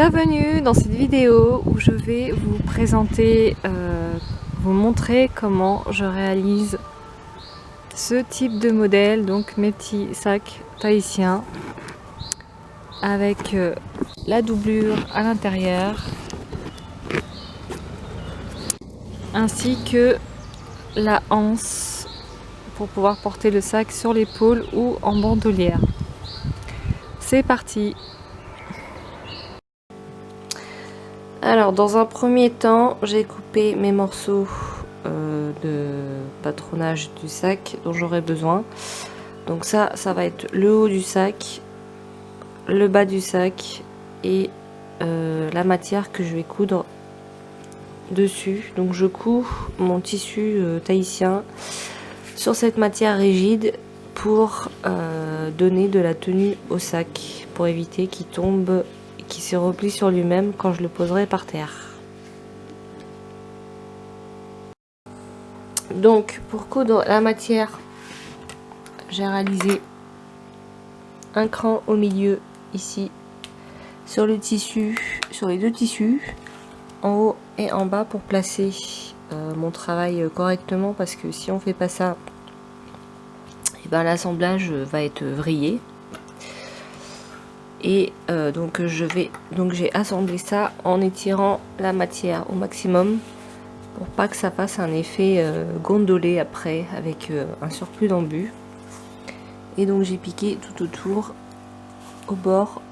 Bienvenue dans cette vidéo où je vais vous présenter, vous montrer comment je réalise ce type de modèle, donc mes petits sacs tahitiens avec la doublure à l'intérieur ainsi que la anse pour pouvoir porter le sac sur l'épaule ou en bandoulière. C'est parti! Alors dans un premier temps, j'ai coupé mes morceaux de patronage du sac dont j'aurai besoin. Donc ça va être le haut du sac, le bas du sac et la matière que je vais coudre dessus. Donc je couds mon tissu tahitien sur cette matière rigide pour donner de la tenue au sac, pour éviter qu'il tombe, qui se replie sur lui-même quand je le poserai par terre. Donc pour coudre la matière, j'ai réalisé un cran au milieu ici sur le tissu, sur les deux tissus, en haut et en bas, pour placer mon travail correctement, parce que si on fait pas ça, et ben l'assemblage va être vrillé. Et donc j'ai assemblé ça en étirant la matière au maximum pour pas que ça fasse un effet gondolé après avec un surplus d'embut. Et donc j'ai piqué tout autour au bord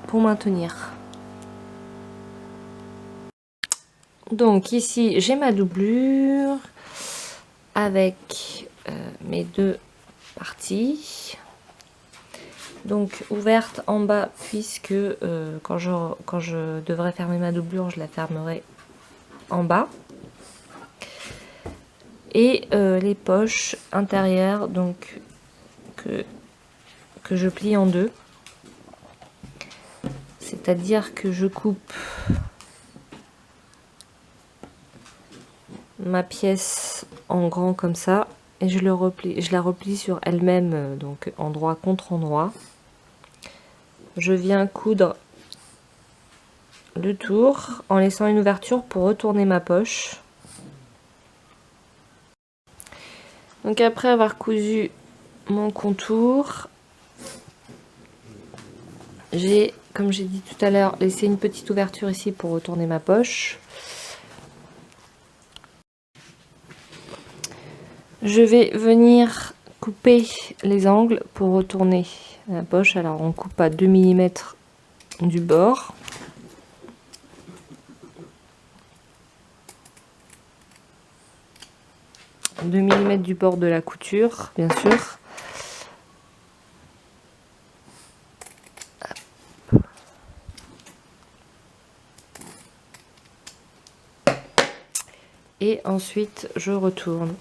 pour maintenir. Donc ici j'ai ma doublure avec mes deux parties. Donc ouverte en bas, puisque quand je devrais fermer ma doublure, je la fermerai en bas. Et les poches intérieures, donc que je plie en deux. C'est-à-dire que je coupe ma pièce en grand comme ça et je la replie sur elle-même, donc endroit contre endroit. Je viens coudre le tour en laissant une ouverture pour retourner ma poche. Donc après avoir cousu mon contour, j'ai, comme j'ai dit tout à l'heure, laissé une petite ouverture ici pour retourner ma poche. Je vais venir couper les angles pour retourner la poche. Alors on coupe à 2 mm du bord. « 2 mm du bord de la couture, bien sûr. Et ensuite je retourne.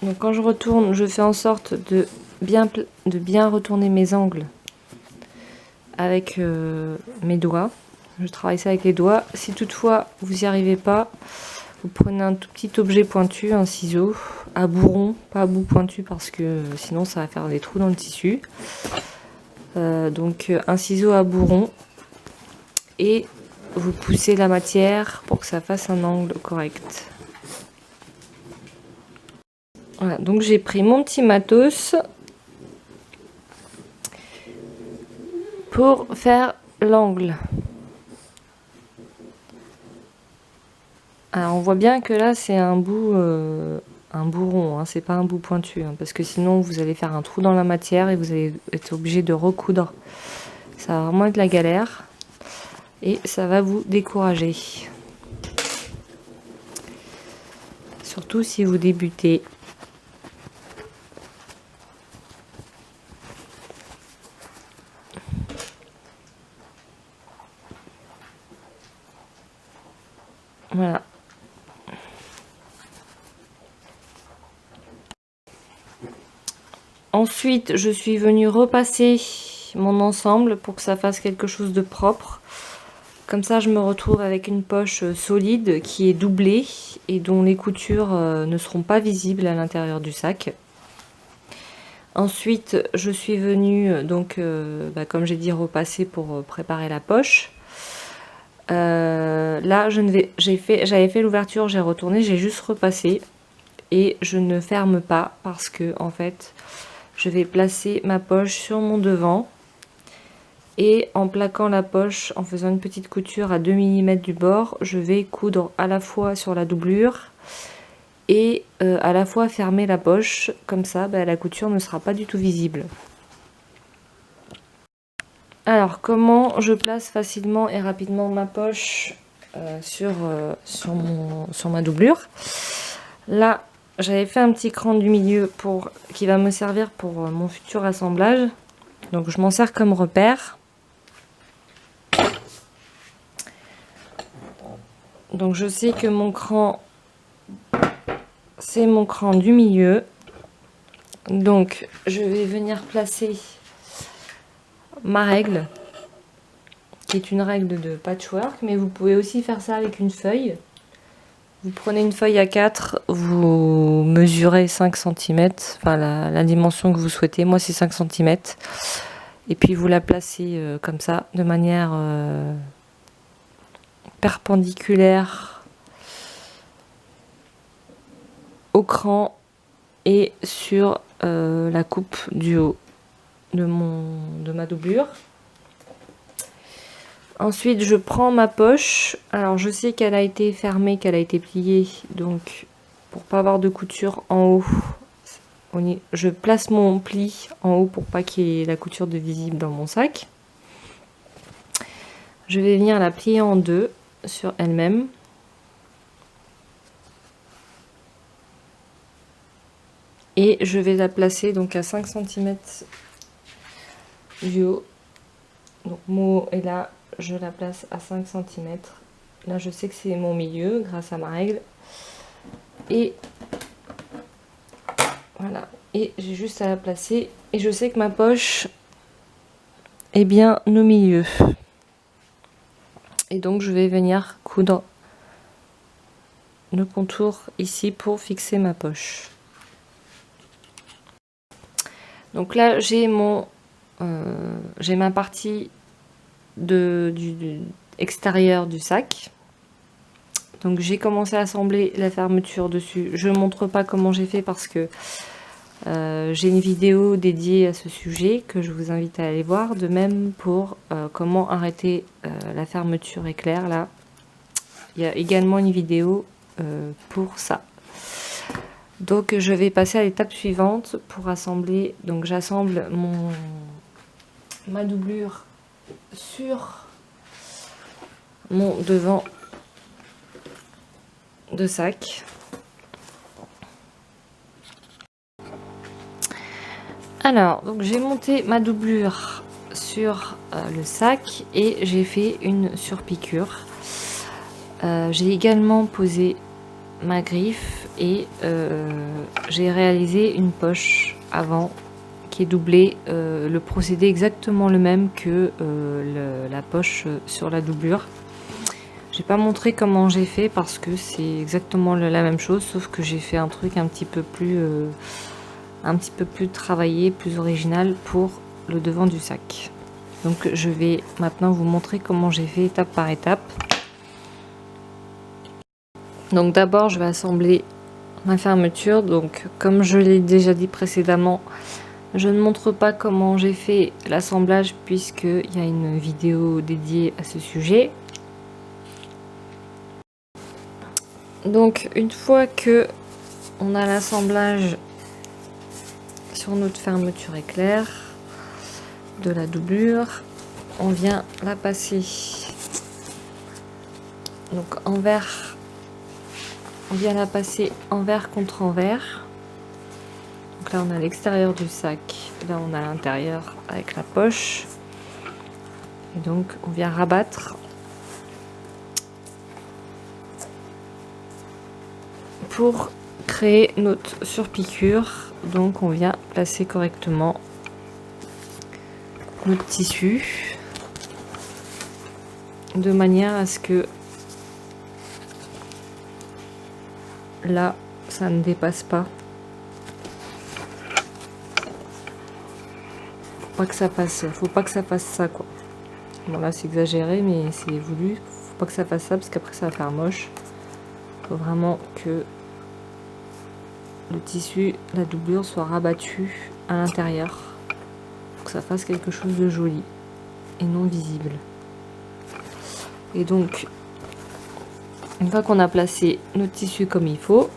Donc quand je retourne, je fais en sorte de bien retourner mes angles avec mes doigts. Je travaille ça avec les doigts. Si toutefois vous n'y arrivez pas, vous prenez un tout petit objet pointu, un ciseau à bourron, pas à bout pointu parce que sinon ça va faire des trous dans le tissu. Donc un ciseau à bourron et vous poussez la matière pour que ça fasse un angle correct. Voilà, donc j'ai pris mon petit matos pour faire l'angle. Alors on voit bien que là c'est un bout rond, hein, c'est pas un bout pointu, hein, parce que sinon vous allez faire un trou dans la matière et vous allez être obligé de recoudre. Ça va vraiment être la galère et ça va vous décourager. Surtout si vous débutez. Voilà. Ensuite, je suis venue repasser mon ensemble pour que ça fasse quelque chose de propre. Comme ça, je me retrouve avec une poche solide qui est doublée et dont les coutures ne seront pas visibles à l'intérieur du sac. Ensuite, je suis venue, donc, comme j'ai dit, repasser pour préparer la poche. Là, j'avais fait l'ouverture, j'ai retourné, j'ai juste repassé et je ne ferme pas parce que, en fait, je vais placer ma poche sur mon devant. Et en plaquant la poche, en faisant une petite couture à 2 mm du bord, je vais coudre à la fois sur la doublure et à la fois fermer la poche. Comme ça, la couture ne sera pas du tout visible. Alors, comment je place facilement et rapidement ma poche sur ma doublure? Là, j'avais fait un petit cran du milieu qui va me servir pour mon futur assemblage. Donc, je m'en sers comme repère. Donc je sais que mon cran, c'est mon cran du milieu. Donc je vais venir placer ma règle, qui est une règle de patchwork, mais vous pouvez aussi faire ça avec une feuille. Vous prenez une feuille A4, vous mesurez 5 cm, enfin la dimension que vous souhaitez. Moi c'est 5 cm. Et puis vous la placez comme ça, de manière perpendiculaire au cran et sur la coupe du haut de ma doublure. Ensuite, je prends ma poche. Alors, je sais qu'elle a été fermée, qu'elle a été pliée, donc pour pas avoir de couture en haut, je place mon pli en haut pour pas qu'il y ait la couture de visible dans mon sac. Je vais venir la plier en deux sur elle-même. Et je vais la placer donc à 5 cm du haut. Donc mon haut est là, je la place à 5 cm. Là je sais que c'est mon milieu grâce à ma règle. Et voilà. Et j'ai juste à la placer. Et je sais que ma poche est bien au milieu. Et donc je vais venir coudre le contour ici pour fixer ma poche. Donc là, j'ai ma partie du extérieur du sac. Donc j'ai commencé à assembler la fermeture dessus. Je ne montre pas comment j'ai fait parce que j'ai une vidéo dédiée à ce sujet que je vous invite à aller voir. De même pour comment arrêter la fermeture éclair. Là, il y a également une vidéo pour ça. Donc je vais passer à l'étape suivante pour assembler. Donc j'assemble ma doublure sur mon devant de sac. Alors donc j'ai monté ma doublure sur le sac et j'ai fait une surpiqûre. J'ai également posé ma griffe et j'ai réalisé une poche avant qui est doublée, le procédé exactement le même que la poche sur la doublure. J'ai pas montré comment j'ai fait parce que c'est exactement la même chose, sauf que j'ai fait un truc un petit peu plus travaillé, plus original pour le devant du sac. Donc je vais maintenant vous montrer comment j'ai fait étape par étape. Donc d'abord je vais assembler ma fermeture. Donc comme je l'ai déjà dit précédemment, je ne montre pas comment j'ai fait l'assemblage puisqu'il y a une vidéo dédiée à ce sujet. Donc une fois que on a l'assemblage sur notre fermeture éclair de la doublure, on vient la passer donc envers. On vient la passer envers contre envers. Donc là on a l'extérieur du sac, là on a l'intérieur avec la poche. Et donc on vient rabattre pour créer notre surpiqûre. Donc on vient placer correctement notre tissu de manière à ce que là ça ne dépasse pas. Faut pas que ça fasse ça quoi. Bon là c'est exagéré mais c'est voulu. Faut pas que ça fasse ça parce qu'après ça va faire moche. Faut vraiment que le tissu, la doublure soit rabattue à l'intérieur. Pour que ça fasse quelque chose de joli et non visible. Et donc une fois qu'on a placé notre tissu comme il faut,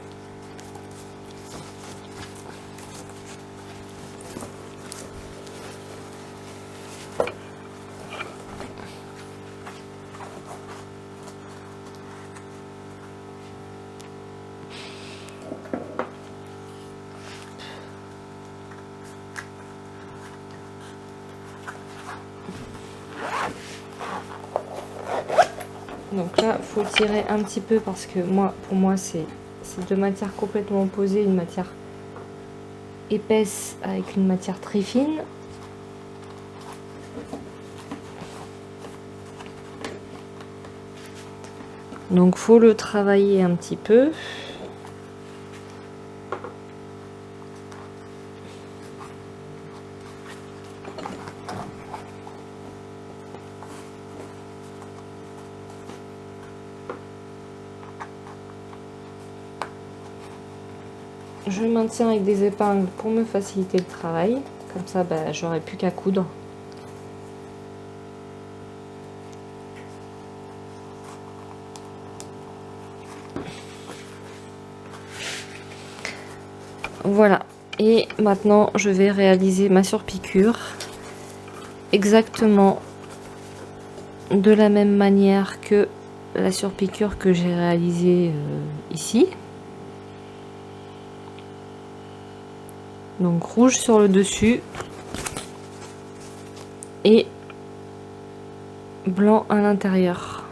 donc là faut tirer un petit peu parce que pour moi c'est deux matières complètement opposées, une matière épaisse avec une matière très fine. Donc faut le travailler un petit peu. Je maintiens avec des épingles pour me faciliter le travail. Comme ça, j'aurai plus qu'à coudre. Voilà. Et maintenant, je vais réaliser ma surpiqûre exactement de la même manière que la surpiqûre que j'ai réalisée ici. Donc rouge sur le dessus et blanc à l'intérieur.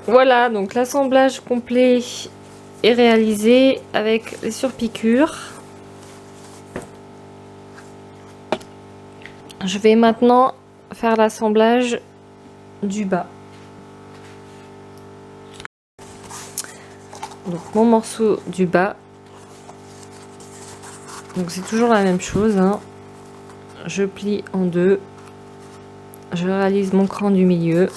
Voilà, donc l'assemblage complet est réalisé avec les surpiqûres. Je vais maintenant faire l'assemblage du bas. Donc mon morceau du bas, donc c'est toujours la même chose, hein. Je plie en deux, je réalise mon cran du milieu,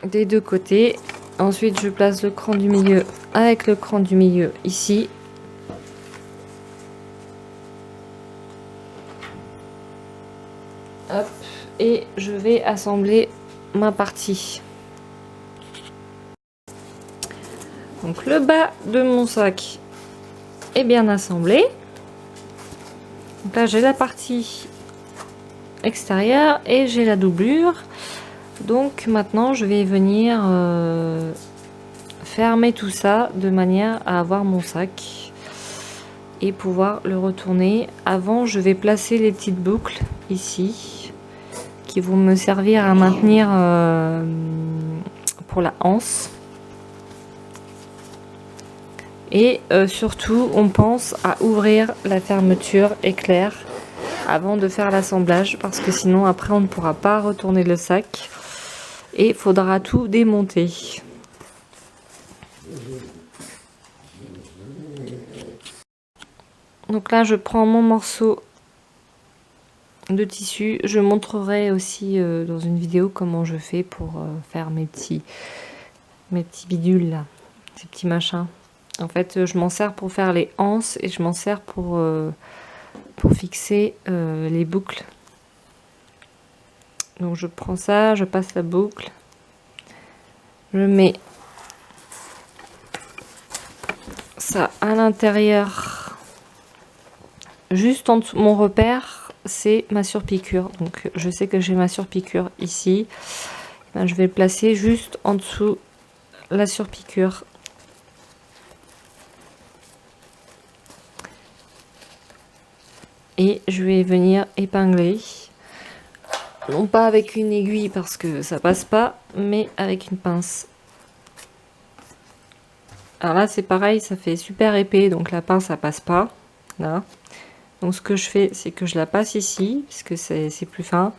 des deux côtés, ensuite je place le cran du milieu avec le cran du milieu ici. Hop. Et je vais assembler ma partie. Donc le bas de mon sac est bien assemblé. Donc là j'ai la partie extérieure et j'ai la doublure. Donc maintenant je vais venir fermer tout ça de manière à avoir mon sac et pouvoir le retourner. Avant je vais placer les petites boucles ici qui vont me servir à maintenir pour la anse. Et surtout on pense à ouvrir la fermeture éclair avant de faire l'assemblage parce que sinon après on ne pourra pas retourner le sac et il faudra tout démonter. Donc là je prends mon morceau de tissu. Je montrerai aussi dans une vidéo comment je fais pour faire mes petits bidules là, ces petits machins. En fait je m'en sers pour faire les anses et je m'en sers pour fixer les boucles. Donc je prends ça, je passe la boucle, je mets ça à l'intérieur, juste en dessous. Mon repère c'est ma surpiqûre, donc je sais que j'ai ma surpiqûre ici. Ben, je vais le placer juste en dessous la surpiqûre. Et je vais venir épingler, non pas avec une aiguille parce que ça passe pas, mais avec une pince. Alors là c'est pareil, ça fait super épais, donc la pince ça passe pas. Là. Donc ce que je fais, c'est que je la passe ici, parce que c'est plus fin.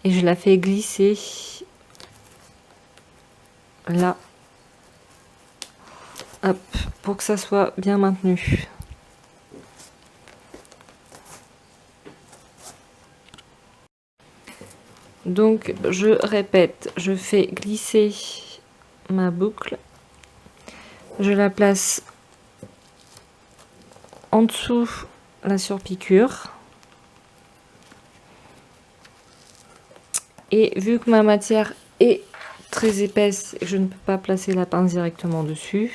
Et je la fais glisser là. Hop, pour que ça soit bien maintenu. Donc je répète, je fais glisser ma boucle. Je la place en dessous la surpiqûre. Et vu que ma matière est très épaisse, je ne peux pas placer la pince directement dessus.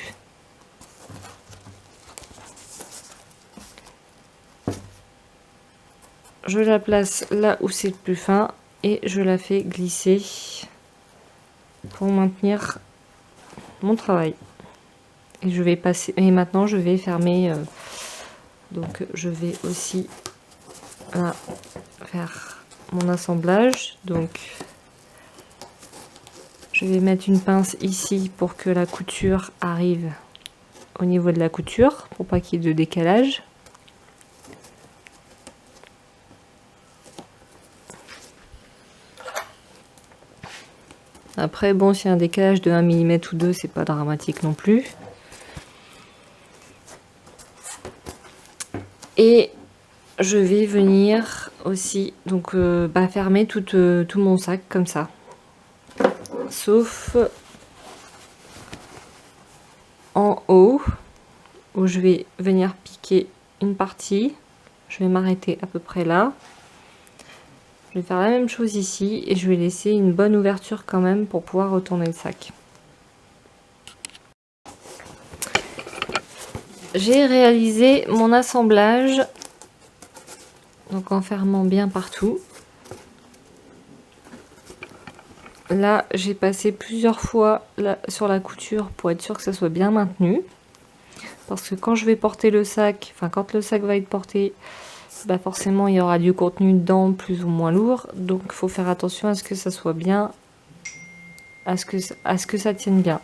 Je la place là où c'est le plus fin et je la fais glisser pour maintenir mon travail. Et je vais passer, et maintenant je vais fermer, donc je vais aussi là, faire mon assemblage. Donc je vais mettre une pince ici pour que la couture arrive au niveau de la couture, pour pas qu'il y ait de décalage. Après bon, s'il y a un décalage de 1 mm ou 2, c'est pas dramatique non plus. Et je vais venir aussi donc fermer tout mon sac comme ça. Sauf en haut où je vais venir piquer une partie. Je vais m'arrêter à peu près là. Je vais faire la même chose ici et je vais laisser une bonne ouverture quand même pour pouvoir retourner le sac. J'ai réalisé mon assemblage donc en fermant bien partout. Là, j'ai passé plusieurs fois sur la couture pour être sûr que ça soit bien maintenu. Parce que quand je vais porter le sac, enfin quand le sac va être porté, bah forcément il y aura du contenu dedans plus ou moins lourd. Donc il faut faire attention à ce que ça soit bien, à ce que ça tienne bien.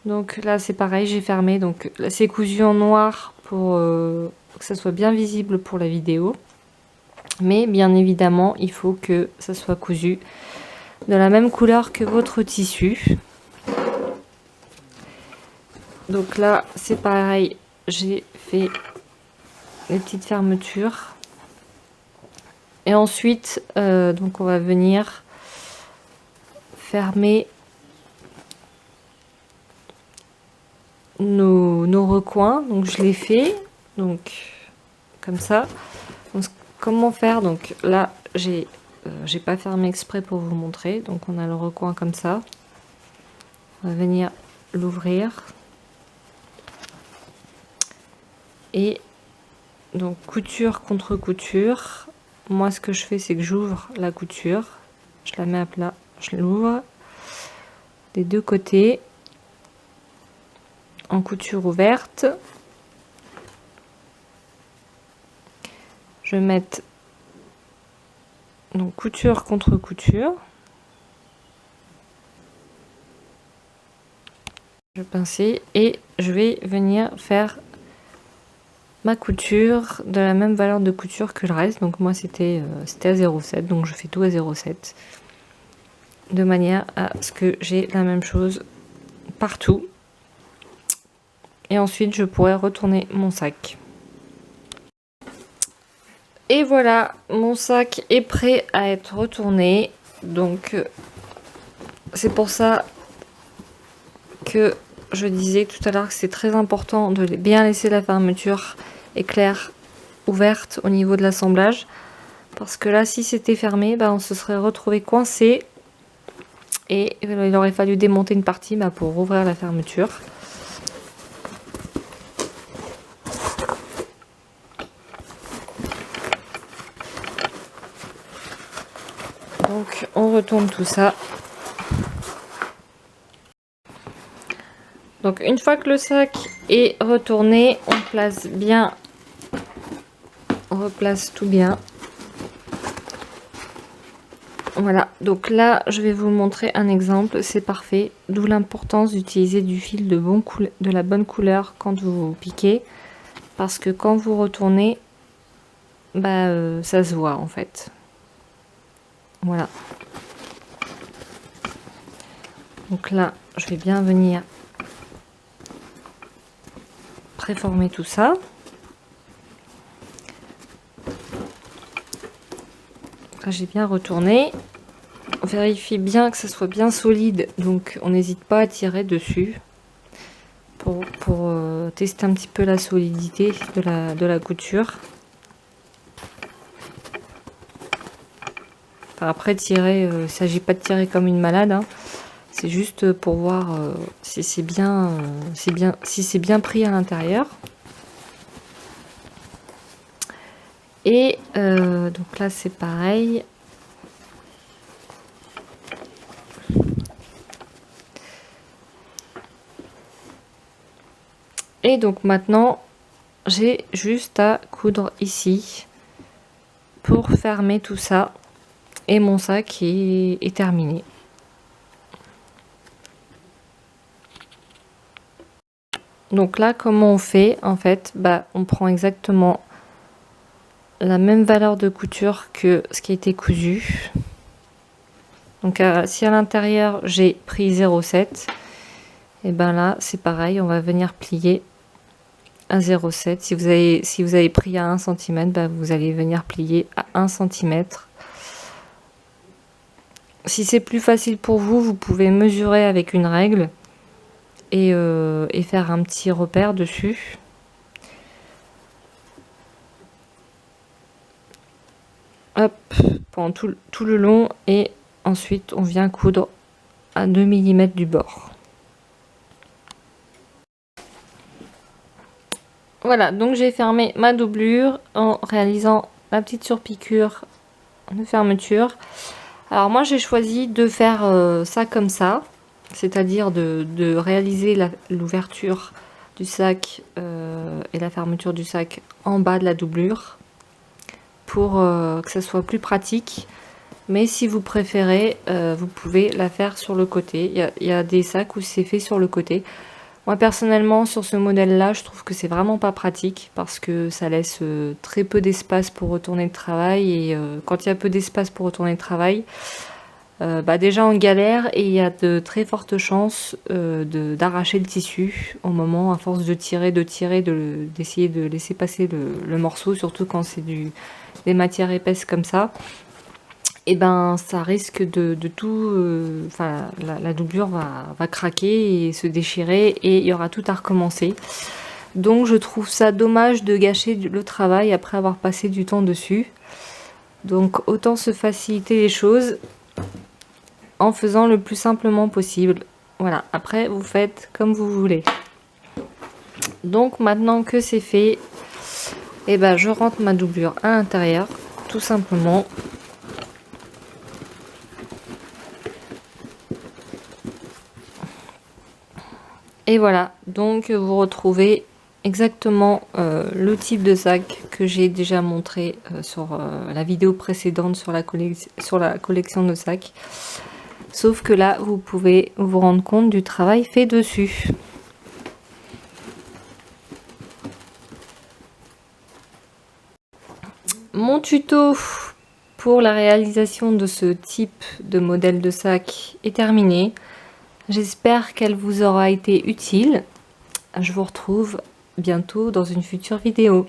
Donc là c'est pareil, j'ai fermé. Donc là c'est cousu en noir pour que ça soit bien visible pour la vidéo. Mais bien évidemment, il faut que ça soit cousu de la même couleur que votre tissu. Donc là, c'est pareil, j'ai fait les petites fermetures. Et ensuite, donc on va venir fermer nos recoins. Donc je l'ai fait, donc comme ça. Donc, comment faire? Donc là, j'ai pas fermé exprès pour vous montrer. Donc on a le recoin comme ça. On va venir l'ouvrir. Et donc couture contre couture. Moi ce que je fais c'est que j'ouvre la couture. Je la mets à plat. Je l'ouvre des deux côtés. En couture ouverte. Je vais mettre donc couture contre couture. Je vais pincer et je vais venir faire ma couture de la même valeur de couture que le reste. Donc moi c'était à 0,7, donc je fais tout à 0,7 de manière à ce que j'ai la même chose partout. Et ensuite je pourrai retourner mon sac. Et voilà, mon sac est prêt à être retourné. Donc c'est pour ça que je disais tout à l'heure que c'est très important de bien laisser la fermeture éclair ouverte au niveau de l'assemblage. Parce que là, si c'était fermé, on se serait retrouvé coincé. Et il aurait fallu démonter une partie pour ouvrir la fermeture. Donc on retourne tout ça. Donc une fois que le sac est retourné, on place bien, on replace tout bien. Voilà, donc là je vais vous montrer un exemple, c'est parfait, d'où l'importance d'utiliser du fil de la bonne couleur quand vous piquez, parce que quand vous retournez, ça se voit en fait. Voilà. Donc là, je vais bien venir préformer tout ça. Là, j'ai bien retourné. On vérifie bien que ça soit bien solide, donc on n'hésite pas à tirer dessus pour tester un petit peu la solidité de la couture. Enfin, après tirer, il ne s'agit pas de tirer comme une malade, hein. C'est juste pour voir si c'est bien, si c'est bien pris à l'intérieur. Et donc là c'est pareil. Et donc maintenant j'ai juste à coudre ici pour fermer tout ça. Et mon sac est terminé. Donc là, comment on fait? En fait, on prend exactement la même valeur de couture que ce qui a été cousu. Donc si à l'intérieur j'ai pris 0,7, et là c'est pareil, on va venir plier à 0,7. Si vous avez pris à 1 cm, vous allez venir plier à 1 cm. Si c'est plus facile pour vous, vous pouvez mesurer avec une règle et faire un petit repère dessus. Hop, pendant tout le long, et ensuite on vient coudre à 2 mm du bord. Voilà, donc j'ai fermé ma doublure en réalisant la petite surpiqûre de fermeture. Alors moi j'ai choisi de faire ça comme ça, c'est-à-dire de réaliser l'ouverture du sac et la fermeture du sac en bas de la doublure pour que ça soit plus pratique. Mais si vous préférez, vous pouvez la faire sur le côté. Il y a des sacs où c'est fait sur le côté. Moi personnellement sur ce modèle là je trouve que c'est vraiment pas pratique parce que ça laisse très peu d'espace pour retourner le travail, et quand il y a peu d'espace pour retourner le travail, déjà on galère et il y a de très fortes chances d'arracher le tissu au moment, à force de tirer, d'essayer de laisser passer le morceau, surtout quand c'est des matières épaisses comme ça. Et ça risque de tout, la doublure va craquer et se déchirer et il y aura tout à recommencer. Donc je trouve ça dommage de gâcher le travail après avoir passé du temps dessus. Donc autant se faciliter les choses en faisant le plus simplement possible. Voilà, après vous faites comme vous voulez. Donc maintenant que c'est fait, je rentre ma doublure à l'intérieur, tout simplement. Et voilà, donc vous retrouvez exactement le type de sac que j'ai déjà montré sur la vidéo précédente sur la collection de sacs. Sauf que là, vous pouvez vous rendre compte du travail fait dessus. Mon tuto pour la réalisation de ce type de modèle de sac est terminé. J'espère qu'elle vous aura été utile. Je vous retrouve bientôt dans une future vidéo.